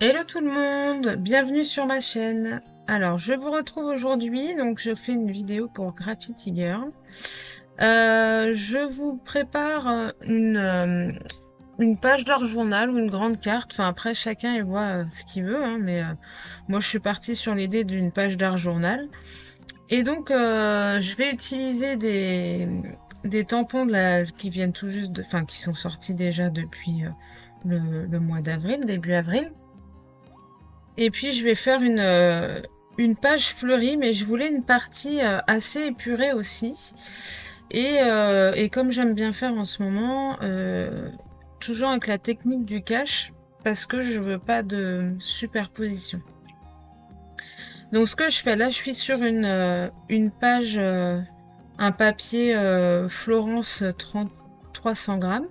Hello tout le monde, bienvenue sur ma chaîne. Alors je vous retrouve aujourd'hui, donc je fais une vidéo pour Graffiti Girl. Je vous prépare une page d'art journal ou une grande carte. Enfin après chacun il voit ce qu'il veut, hein, mais moi je suis partie sur l'idée d'une page d'art journal. Et donc je vais utiliser des tampons qui viennent tout juste, enfin qui sont sortis déjà depuis le mois d'avril, début avril. Et puis je vais faire une page fleurie, mais je voulais une partie assez épurée aussi. Et comme j'aime bien faire en ce moment, toujours avec la technique du cache, parce que je veux pas de superposition. Donc ce que je fais là, je suis sur une page, un papier Florence 300 grammes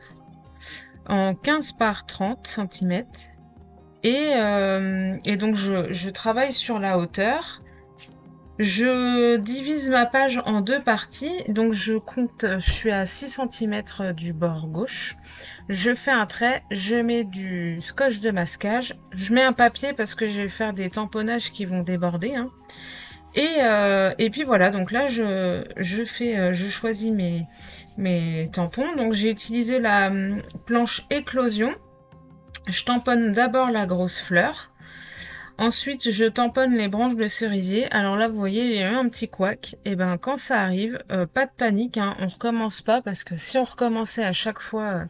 en 15 par 30 cm. Et donc je travaille sur la hauteur. Je divise ma page en deux parties. Donc je suis à 6 cm du bord gauche. Je fais un trait, je mets du scotch de masquage. Je mets un papier parce que je vais faire des tamponnages qui vont déborder, hein. Et puis voilà, donc là je choisis mes tampons. Donc j'ai utilisé la planche éclosion. Je tamponne d'abord la grosse fleur. Ensuite, je tamponne les branches de cerisier. Alors là, vous voyez, il y a eu un petit couac. Et ben, quand ça arrive, pas de panique, hein, on recommence pas parce que si on recommençait à chaque fois,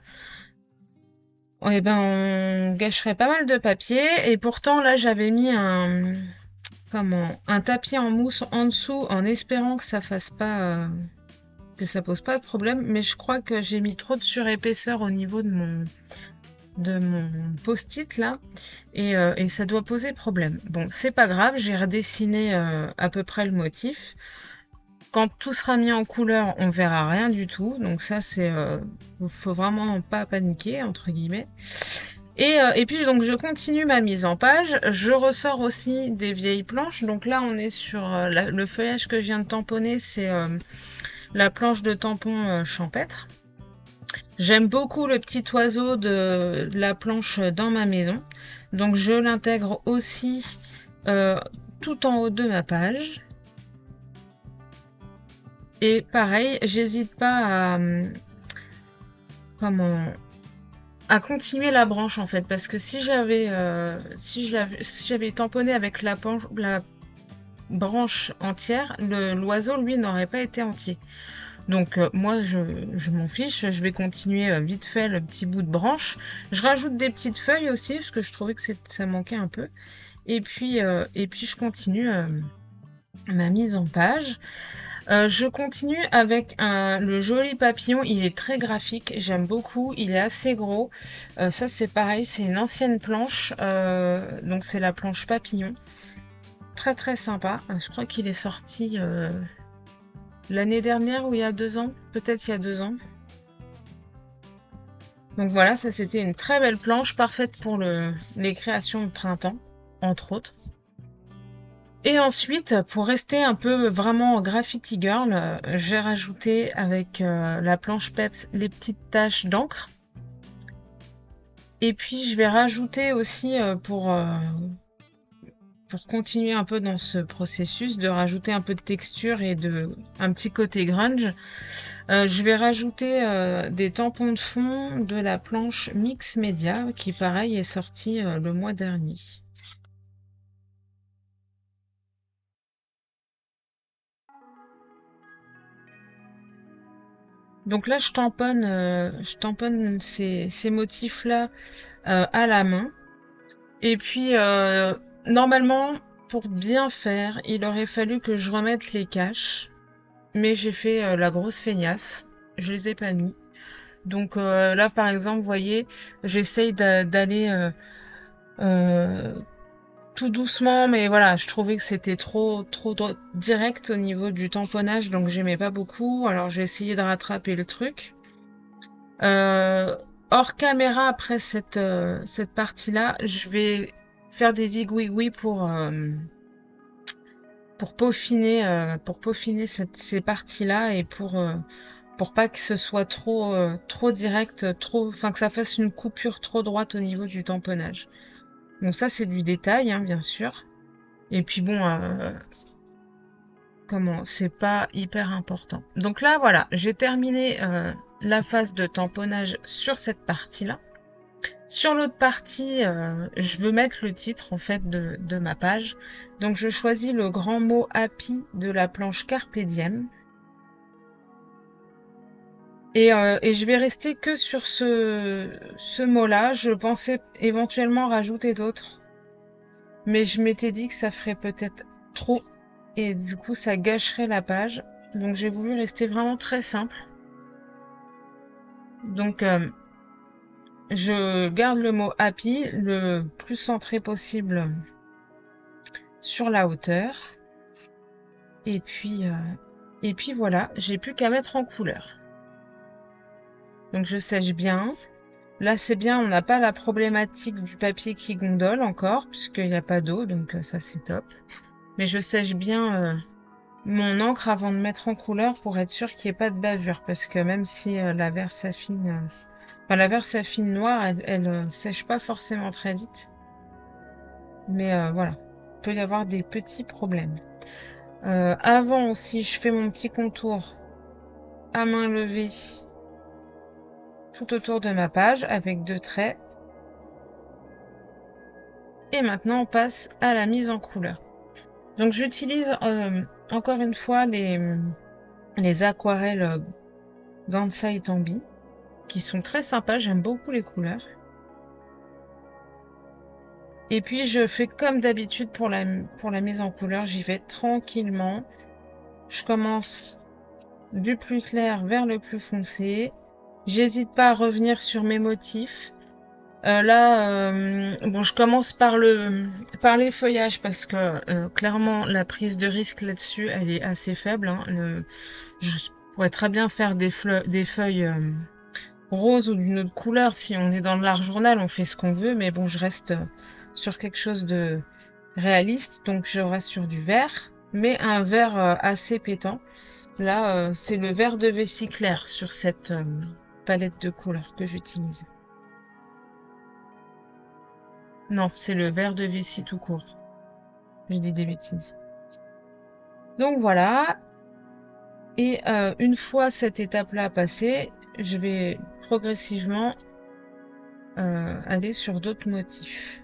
et ben, on gâcherait pas mal de papier. Et pourtant, là, j'avais mis un tapis en mousse en dessous en espérant que ça fasse pas, que ça pose pas de problème. Mais je crois que j'ai mis trop de surépaisseur au niveau de mon post-it là et ça doit poser problème. Bon, c'est pas grave, j'ai redessiné à peu près le motif. Quand tout sera mis en couleur, on verra rien du tout. Donc ça, faut vraiment pas paniquer entre guillemets. Et puis donc je continue ma mise en page. Je ressors aussi des vieilles planches. Donc là, on est sur le feuillage que je viens de tamponner, c'est la planche de tampon champêtre. J'aime beaucoup le petit oiseau de la planche dans ma maison. Donc je l'intègre aussi tout en haut de ma page. Et pareil, j'hésite pas à continuer la branche en fait. Parce que si j'avais tamponné avec la branche entière, l'oiseau lui n'aurait pas été entier. Donc moi je m'en fiche, je vais continuer vite fait le petit bout de branche. Je rajoute des petites feuilles aussi parce que je trouvais que ça manquait un peu. Et puis je continue ma mise en page. Je continue avec le joli papillon, il est très graphique, j'aime beaucoup, il est assez gros. Ça c'est pareil, c'est une ancienne planche, donc c'est la planche papillon. Très très sympa, je crois qu'il est sorti l'année dernière ou il y a 2 ans, peut-être il y a 2 ans. Donc voilà, ça c'était une très belle planche, parfaite pour les créations de printemps, entre autres. Et ensuite, pour rester un peu vraiment graffiti girl, j'ai rajouté avec la planche Peps les petites taches d'encre. Et puis je vais rajouter aussi pour continuer un peu dans ce processus, de rajouter un peu de texture et un petit côté grunge, je vais rajouter des tampons de fond de la planche Mix Media, qui pareil est sortie le mois dernier. Donc là, je tamponne ces motifs-là à la main. Et puis, normalement, pour bien faire, il aurait fallu que je remette les caches. Mais j'ai fait la grosse feignasse. Je les ai pas mis. Donc là, par exemple, vous voyez, j'essaye d'aller tout doucement. Mais voilà, je trouvais que c'était trop direct au niveau du tamponnage. Donc j'aimais pas beaucoup. Alors j'ai essayé de rattraper le truc. Hors caméra, après cette partie-là, je vais faire des zigouigouis pour peaufiner ces parties-là et pour pas que ce soit trop direct, enfin que ça fasse une coupure trop droite au niveau du tamponnage. Donc ça, c'est du détail, hein, bien sûr. Et puis bon, c'est pas hyper important. Donc là, voilà, j'ai terminé la phase de tamponnage sur cette partie-là. Sur l'autre partie, je veux mettre le titre en fait de ma page. Donc je choisis le grand mot happy de la planche Carpe Diem. Et je vais rester que sur ce mot-là. Je pensais éventuellement rajouter d'autres. Mais je m'étais dit que ça ferait peut-être trop. Et du coup, ça gâcherait la page. Donc j'ai voulu rester vraiment très simple. Donc je garde le mot happy le plus centré possible sur la hauteur. Et puis voilà, j'ai plus qu'à mettre en couleur. Donc je sèche bien. Là c'est bien, on n'a pas la problématique du papier qui gondole encore, puisqu'il n'y a pas d'eau, donc ça c'est top. Mais je sèche bien mon encre avant de mettre en couleur pour être sûr qu'il n'y ait pas de bavure, parce que même si la Versafine noire, elle sèche pas forcément très vite. Mais voilà, il peut y avoir des petits problèmes. Avant aussi, je fais mon petit contour à main levée tout autour de ma page avec 2 traits. Et maintenant, on passe à la mise en couleur. Donc, j'utilise encore une fois les aquarelles Gansai Tambi, qui sont très sympas. J'aime beaucoup les couleurs. Et puis, je fais comme d'habitude pour la mise en couleur. J'y vais tranquillement. Je commence du plus clair vers le plus foncé. J'hésite pas à revenir sur mes motifs. Bon, je commence par les feuillages parce que clairement la prise de risque là-dessus, elle est assez faible. Hein. Je pourrais très bien faire des feuilles roses ou d'une autre couleur. Si on est dans l'art journal, on fait ce qu'on veut, mais bon, je reste sur quelque chose de réaliste, donc je reste sur du vert, mais un vert assez pétant. Là, c'est le vert de vessie clair sur cette palette de couleurs que j'utilise. Non, c'est le vert de vessie tout court. Je dis des bêtises. Donc voilà. Et une fois cette étape-là passée, je vais progressivement aller sur d'autres motifs.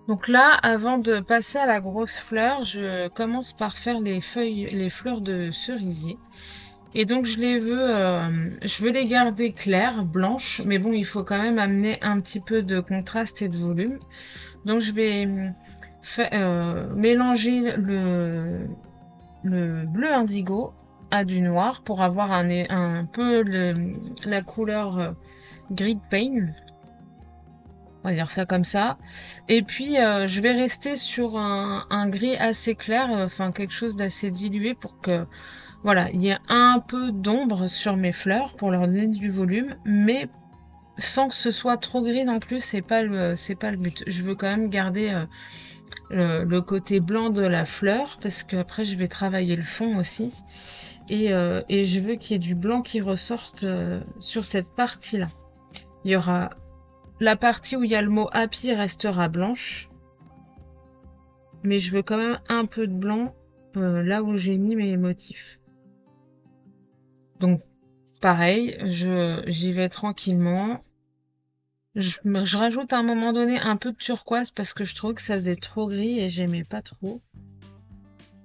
Donc là, avant de passer à la grosse fleur, je commence par faire les fleurs de cerisier. Et donc je veux les garder claires, blanches, mais bon, il faut quand même amener un petit peu de contraste et de volume. Donc je vais mélanger le bleu indigo à du noir pour avoir un peu la couleur gris de pain. On va dire ça comme ça. Et puis, je vais rester sur un gris assez clair, enfin quelque chose d'assez dilué pour que, voilà, il y ait un peu d'ombre sur mes fleurs pour leur donner du volume, mais sans que ce soit trop gris non plus, c'est pas le but. Je veux quand même garder le côté blanc de la fleur parce qu'après je vais travailler le fond aussi. Et je veux qu'il y ait du blanc qui ressorte sur cette partie-là. Il y aura la partie où il y a le mot happy restera blanche. Mais je veux quand même un peu de blanc là où j'ai mis mes motifs. Donc pareil, j'y vais tranquillement. Je rajoute à un moment donné un peu de turquoise parce que je trouve que ça faisait trop gris et j'aimais pas trop.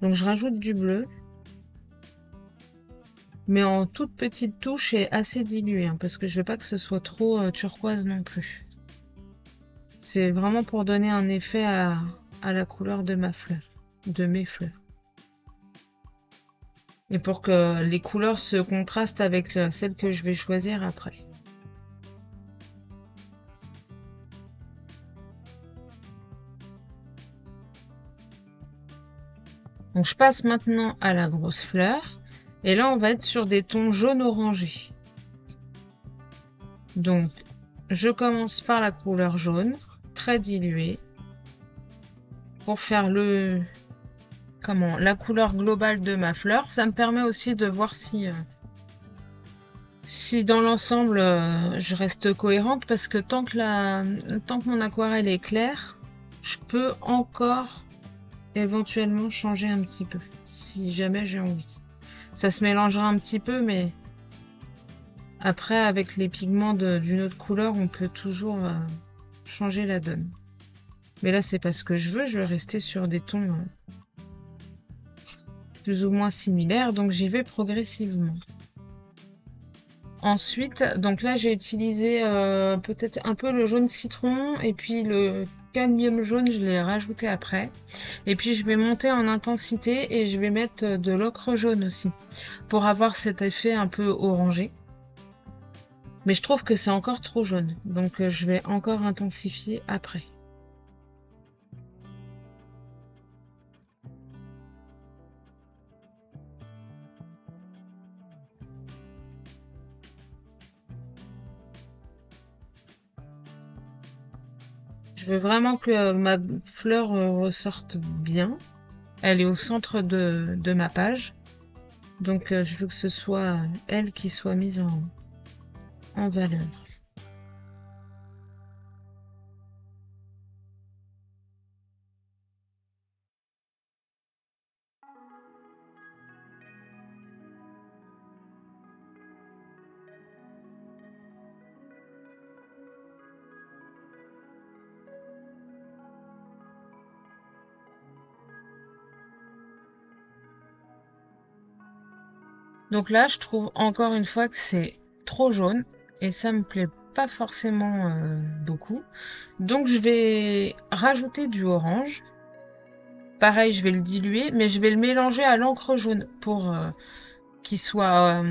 Donc je rajoute du bleu, mais en toute petite touche et assez dilué, hein, parce que je veux pas que ce soit trop turquoise non plus. C'est vraiment pour donner un effet à la couleur de ma fleur, de mes fleurs. Et pour que les couleurs se contrastent avec celles que je vais choisir après. Donc je passe maintenant à la grosse fleur. Et là, on va être sur des tons jaune orangé. Donc, je commence par la couleur jaune, très diluée, pour faire la couleur globale de ma fleur. Ça me permet aussi de voir si dans l'ensemble, je reste cohérente, parce que tant que mon aquarelle est claire, je peux encore éventuellement changer un petit peu, si jamais j'ai envie. Ça se mélangera un petit peu, mais après, avec les pigments d'une autre couleur, on peut toujours changer la donne. Mais là, c'est pas ce que je veux rester sur des tons plus ou moins similaires, donc j'y vais progressivement. Ensuite, donc là, j'ai utilisé peut-être un peu le jaune citron, et puis le cadmium jaune, je l'ai rajouté après. Et puis, je vais monter en intensité, et je vais mettre de l'ocre jaune aussi, pour avoir cet effet un peu orangé. Mais je trouve que c'est encore trop jaune, donc je vais encore intensifier après. Je veux vraiment que ma fleur ressorte bien. Elle est au centre de ma page. Donc je veux que ce soit elle qui soit mise en valeur. Donc là, je trouve encore une fois que c'est trop jaune et ça me plaît pas forcément beaucoup. Donc je vais rajouter du orange. Pareil, je vais le diluer, mais je vais le mélanger à l'encre jaune pour qu'il soit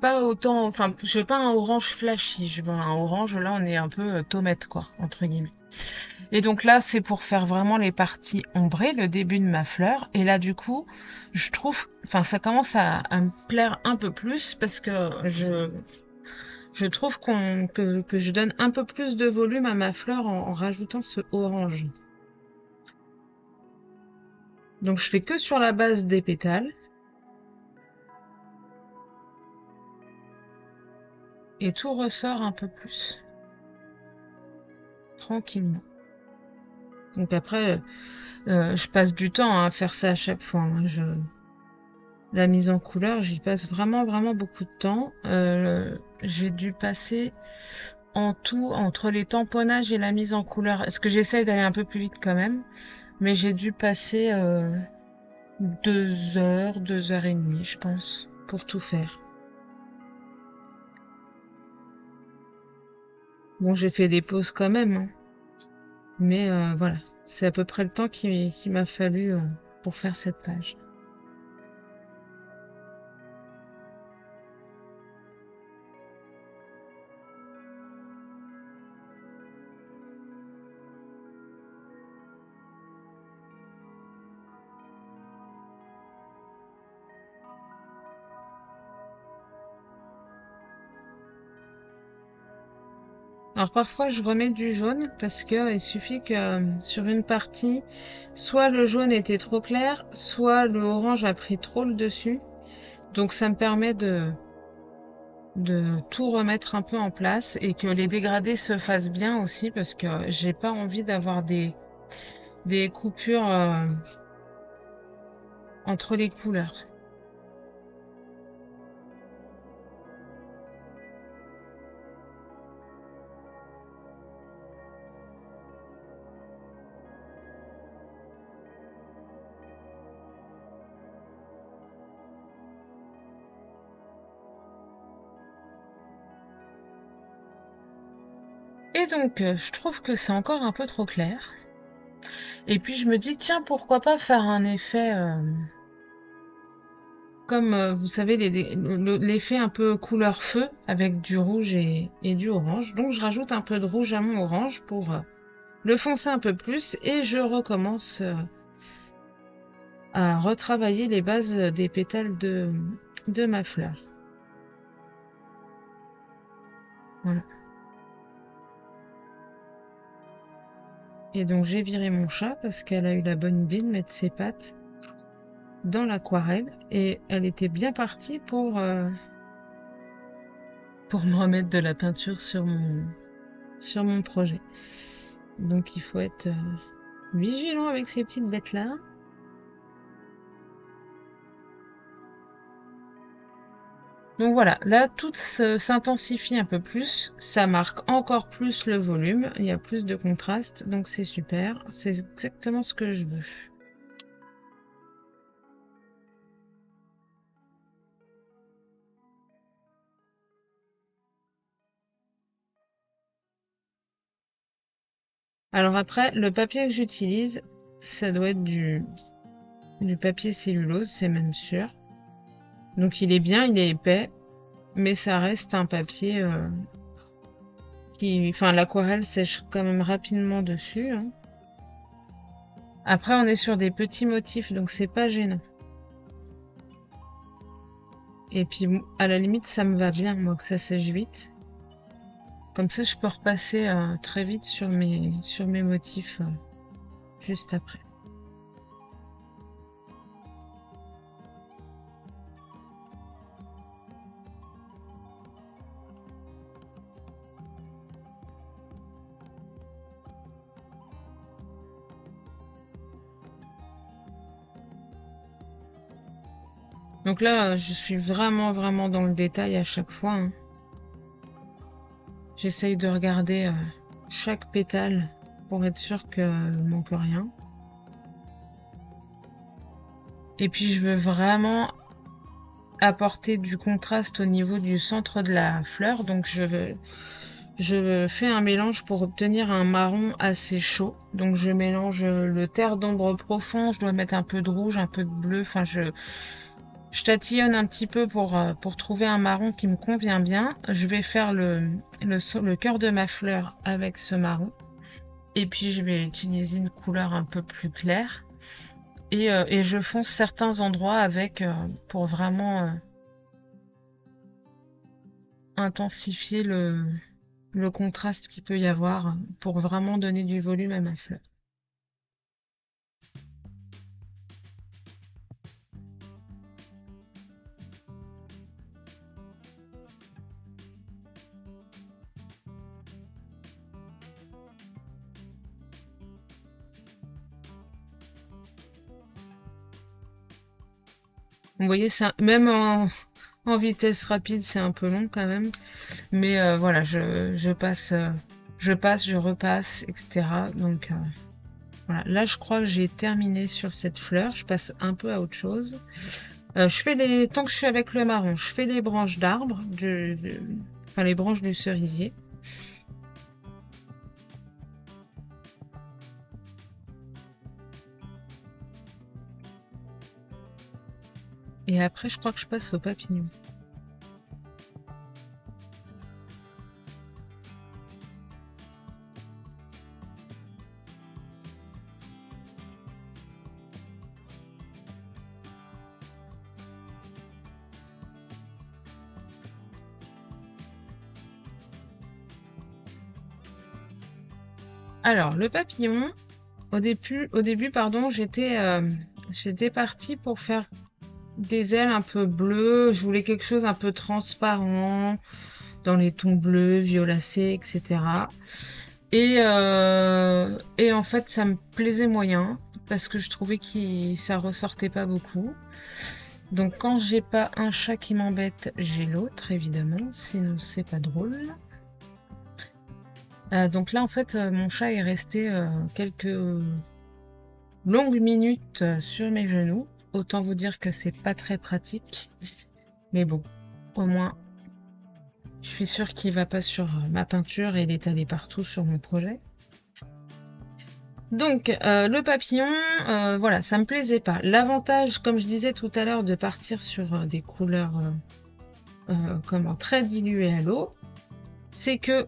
pas autant. Enfin, je veux pas un orange flashy, je veux un orange, là on est un peu tomate quoi, entre guillemets. Et donc là, c'est pour faire vraiment les parties ombrées, le début de ma fleur. Et là, du coup, je trouve, enfin, ça commence à me plaire un peu plus parce que je trouve que je donne un peu plus de volume à ma fleur en rajoutant ce orange. Donc, je fais que sur la base des pétales. Et tout ressort un peu plus. Tranquillement. Donc après, je passe du temps à faire ça à chaque fois, hein. La mise en couleur, j'y passe vraiment, vraiment beaucoup de temps. J'ai dû passer en tout, entre les tamponnages et la mise en couleur, parce que j'essaye d'aller un peu plus vite quand même, mais j'ai dû passer 2 heures, 2 heures et demie, je pense, pour tout faire. Bon, j'ai fait des pauses quand même, hein, mais voilà, c'est à peu près le temps qui m'a fallu pour faire cette page. Alors parfois je remets du jaune parce que il suffit que sur une partie, soit le jaune était trop clair, soit le orange a pris trop le dessus. Donc ça me permet de tout remettre un peu en place et que les dégradés se fassent bien aussi parce que j'ai pas envie d'avoir des coupures entre les couleurs. Et donc, je trouve que c'est encore un peu trop clair. Et puis je me dis, tiens, pourquoi pas faire un effet comme, vous savez, l'effet un peu couleur feu avec du rouge et du orange. Donc je rajoute un peu de rouge à mon orange pour le foncer un peu plus et je recommence à retravailler les bases des pétales de ma fleur. Voilà. Et donc j'ai viré mon chat parce qu'elle a eu la bonne idée de mettre ses pattes dans l'aquarelle et elle était bien partie pour me remettre de la peinture sur mon projet. Donc il faut être vigilant avec ces petites bêtes là. Donc voilà, là tout s'intensifie un peu plus, ça marque encore plus le volume, il y a plus de contraste, donc c'est super, c'est exactement ce que je veux. Alors après, le papier que j'utilise, ça doit être du papier cellulose, c'est même sûr. Donc il est bien, il est épais, mais ça reste un papier enfin l'aquarelle sèche quand même rapidement dessus, hein. Après on est sur des petits motifs, donc c'est pas gênant. Et puis à la limite ça me va bien moi que ça sèche vite. Comme ça je peux repasser très vite sur mes motifs juste après. Donc là, je suis vraiment dans le détail à chaque fois, hein. J'essaye de regarder chaque pétale pour être sûr qu'il ne manque rien. Et puis je veux vraiment apporter du contraste au niveau du centre de la fleur. Donc je fais un mélange pour obtenir un marron assez chaud. Donc je mélange le terre d'ombre profond, je dois mettre un peu de rouge, un peu de bleu. Enfin, je tatillonne un petit peu pour trouver un marron qui me convient bien. Je vais faire le cœur de ma fleur avec ce marron. Et puis je vais utiliser une couleur un peu plus claire. Et je fonce certains endroits avec pour vraiment intensifier le contraste qu'il peut y avoir pour vraiment donner du volume à ma fleur. Vous voyez, ça, même en vitesse rapide, c'est un peu long quand même. Mais voilà, je passe, je repasse, etc. Donc voilà, là je crois que j'ai terminé sur cette fleur. Je passe un peu à autre chose. Tant que je suis avec le marron, je fais les branches d'arbres, enfin les branches du cerisier. Et après, je crois que je passe au papillon. Alors, le papillon, au début, pardon, j'étais partie pour faire des ailes un peu bleues. Je voulais quelque chose un peu transparent, dans les tons bleus, violacés, etc. Et en fait, ça me plaisait moyen, parce que je trouvais que ça ressortait pas beaucoup. Donc quand j'ai pas un chat qui m'embête, j'ai l'autre, évidemment, sinon c'est pas drôle. Donc là, en fait, mon chat est resté quelques longues minutes sur mes genoux. Autant vous dire que c'est pas très pratique. Mais bon, au moins, Je suis sûre qu'il va pas sur ma peinture et l'étaler partout sur mon projet. Donc, le papillon, voilà, ça me plaisait pas. L'avantage, comme je disais tout à l'heure, de partir sur des couleurs comment, très diluées à l'eau, c'est que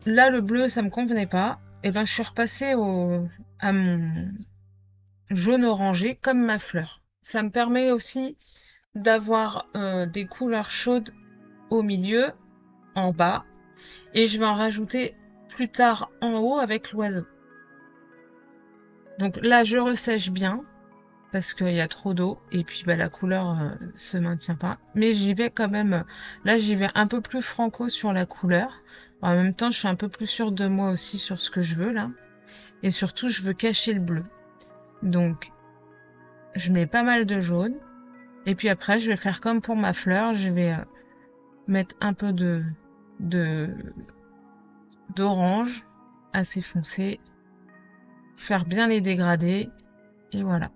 là, le bleu, ça me convenait pas. Et ben, je suis repassée à mon jaune orangé comme ma fleur. Ça me permet aussi d'avoir des couleurs chaudes au milieu, en bas, et je vais en rajouter plus tard en haut avec l'oiseau. Donc là, je ressèche bien parce qu'il y a trop d'eau et puis bah, la couleur se maintient pas. Mais j'y vais quand même. Là, j'y vais un peu plus franco sur la couleur. En même temps, je suis un peu plus sûre de moi aussi sur ce que je veux là. Et surtout, je veux cacher le bleu. Donc, je mets pas mal de jaune. Et puis après, je vais faire comme pour ma fleur. Je vais mettre un peu d'orange assez foncé. Faire bien les dégradés. Et voilà.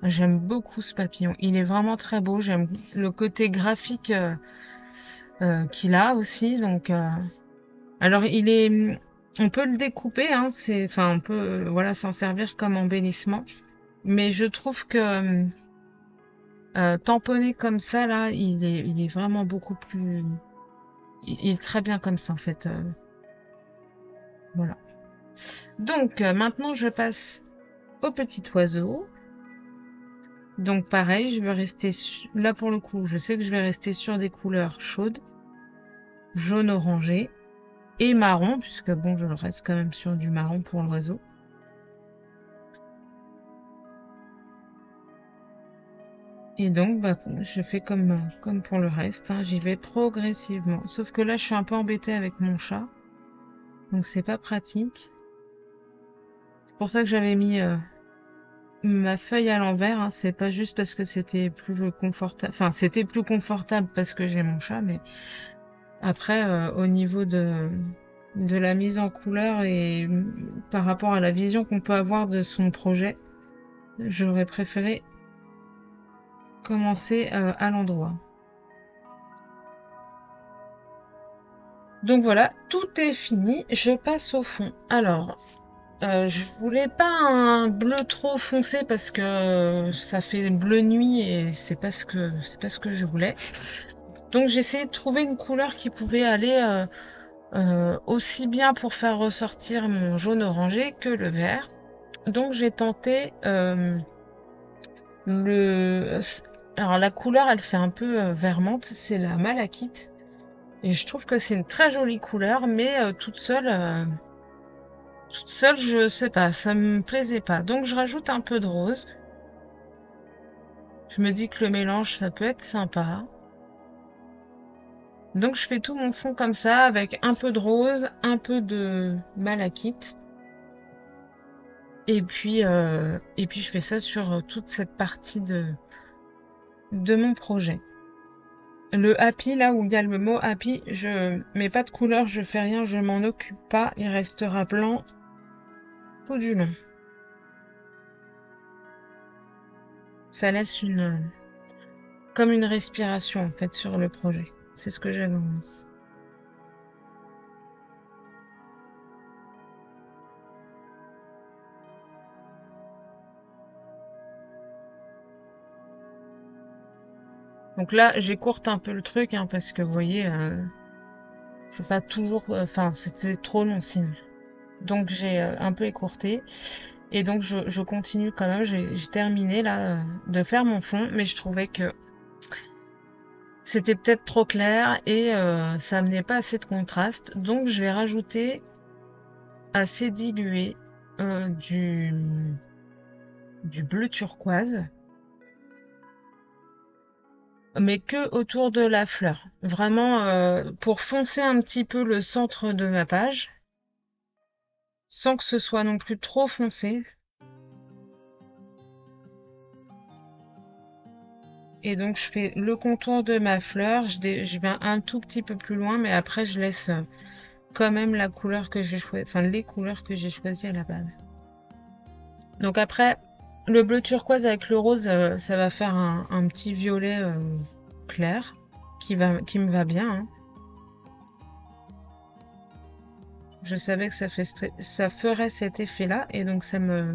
J'aime beaucoup ce papillon. Il est vraiment très beau. J'aime le côté graphique qu'il a aussi. Donc, alors il est, on peut le découper. Hein, enfin, on peut, voilà, s'en servir comme embellissement. Mais je trouve que tamponné comme ça là, il est vraiment beaucoup plus. Il est très bien comme ça en fait. Voilà. Donc maintenant je passe au petit oiseau. Donc pareil, je vais rester là pour le coup, je sais que je vais rester sur des couleurs chaudes, jaune orangé et marron, puisque bon, je reste quand même sur du marron pour l'oiseau. Et donc, bah, je fais comme pour le reste, hein, j'y vais progressivement. Sauf que là, je suis un peu embêtée avec mon chat, donc c'est pas pratique. C'est pour ça que j'avais mis ma feuille à l'envers, hein. C'est pas juste parce que c'était plus confortable, enfin c'était plus confortable parce que j'ai mon chat, mais après au niveau de la mise en couleur et par rapport à la vision qu'on peut avoir de son projet, j'aurais préféré commencer à l'endroit. Donc voilà, tout est fini, je passe au fond. Alors, je voulais pas un bleu trop foncé parce que ça fait bleu nuit et c'est pas ce que je voulais. Donc j'ai essayé de trouver une couleur qui pouvait aller aussi bien pour faire ressortir mon jaune orangé que le vert. Donc j'ai tenté alors la couleur elle fait un peu vermente, c'est la malachite. Et je trouve que c'est une très jolie couleur, mais toute seule, je sais pas, ça me plaisait pas. Donc je rajoute un peu de rose. Je me dis que le mélange, ça peut être sympa. Donc je fais tout mon fond comme ça, avec un peu de rose, un peu de malachite. Et puis je fais ça sur toute cette partie de mon projet. Le happy, là où il y a le mot happy, je mets pas de couleur, je fais rien, je m'en occupe pas. Il restera blanc tout du long. Ça laisse comme une respiration en fait sur le projet. C'est ce que j'avais envie. Donc là, j'écourte un peu le truc hein, parce que vous voyez, je pas toujours, enfin c'était trop long sinon. Donc j'ai un peu écourté et donc je continue quand même. J'ai terminé là de faire mon fond, mais je trouvais que c'était peut-être trop clair et ça amenait pas assez de contraste. Donc je vais rajouter assez dilué du bleu turquoise, mais que autour de la fleur. Vraiment pour foncer un petit peu le centre de ma page, sans que ce soit non plus trop foncé. Et donc je fais le contour de ma fleur, je vais un tout petit peu plus loin, mais après je laisse quand même la couleur que j'ai choisi, enfin les couleurs que j'ai choisies à la base. Donc après, le bleu turquoise avec le rose, ça va faire un petit violet clair qui me va bien. Hein. Je savais que ça ferait cet effet-là, et donc ça ne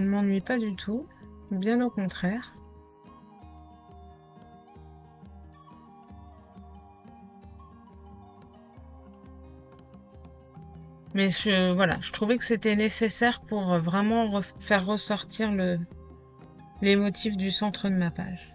m'ennuie pas du tout, bien au contraire. Mais voilà, je trouvais que c'était nécessaire pour vraiment faire ressortir les motifs du centre de ma page.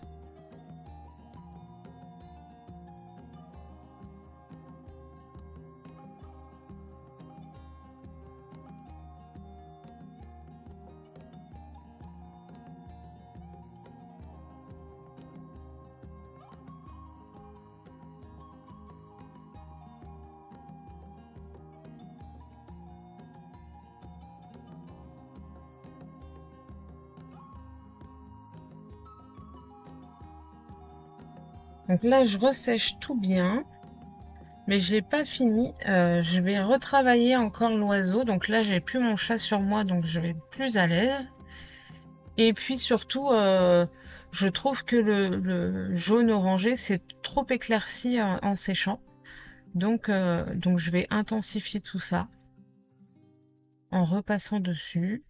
Donc là, je ressèche tout bien, mais je l'ai pas fini. Je vais retravailler encore l'oiseau. Donc là, j'ai plus mon chat sur moi, donc je vais être plus à l'aise. Et puis surtout, je trouve que le jaune orangé, c'est trop éclairci en séchant. Donc je vais intensifier tout ça en repassant dessus.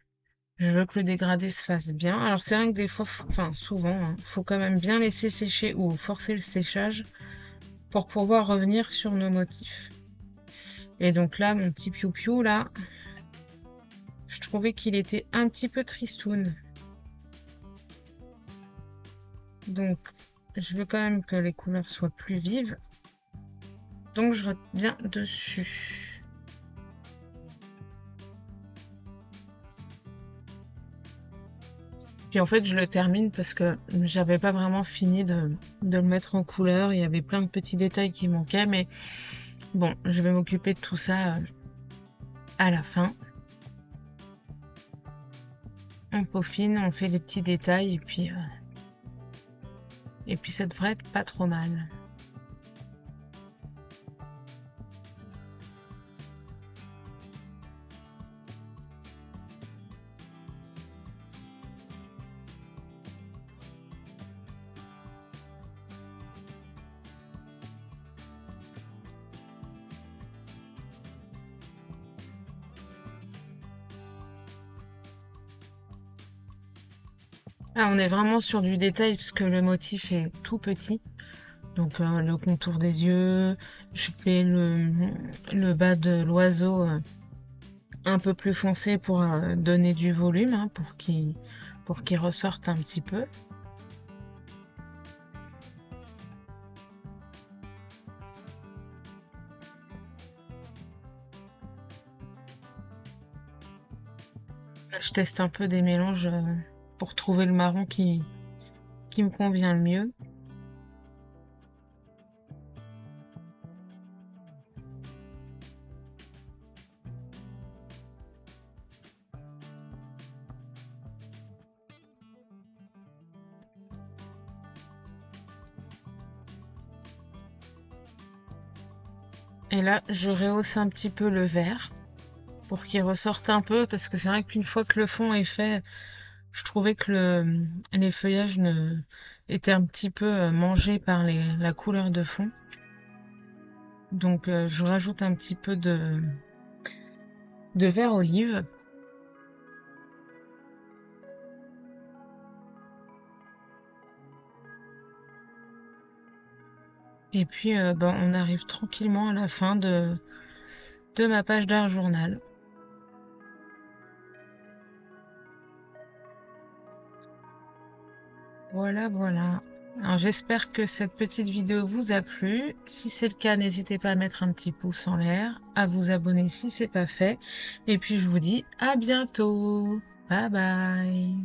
Je veux que le dégradé se fasse bien. Alors c'est vrai que des fois, enfin souvent, hein, faut quand même bien laisser sécher ou forcer le séchage pour pouvoir revenir sur nos motifs. Et donc là, mon petit piou-piou, là, je trouvais qu'il était un petit peu tristoun. Donc, je veux quand même que les couleurs soient plus vives. Donc, je reviens dessus. Puis en fait, je le termine parce que j'avais pas vraiment fini de le mettre en couleur. Il y avait plein de petits détails qui manquaient, mais bon, je vais m'occuper de tout ça à la fin. On peaufine, on fait les petits détails et puis ça devrait être pas trop mal. Ah, on est vraiment sur du détail puisque le motif est tout petit. Donc le contour des yeux, je fais le bas de l'oiseau un peu plus foncé pour donner du volume, hein, pour qu'il ressorte un petit peu. Là, je teste un peu des mélanges pour trouver le marron qui me convient le mieux. Et là, je rehausse un petit peu le vert pour qu'il ressorte un peu, parce que c'est vrai qu'une fois que le fond est fait, je trouvais que les feuillages étaient un petit peu mangés par la couleur de fond. Donc je rajoute un petit peu de vert olive. Et puis on arrive tranquillement à la fin de ma page d'art journal. Voilà, voilà. Alors j'espère que cette petite vidéo vous a plu. Si c'est le cas, n'hésitez pas à mettre un petit pouce en l'air, à vous abonner si c'est pas fait. Et puis je vous dis à bientôt. Bye bye.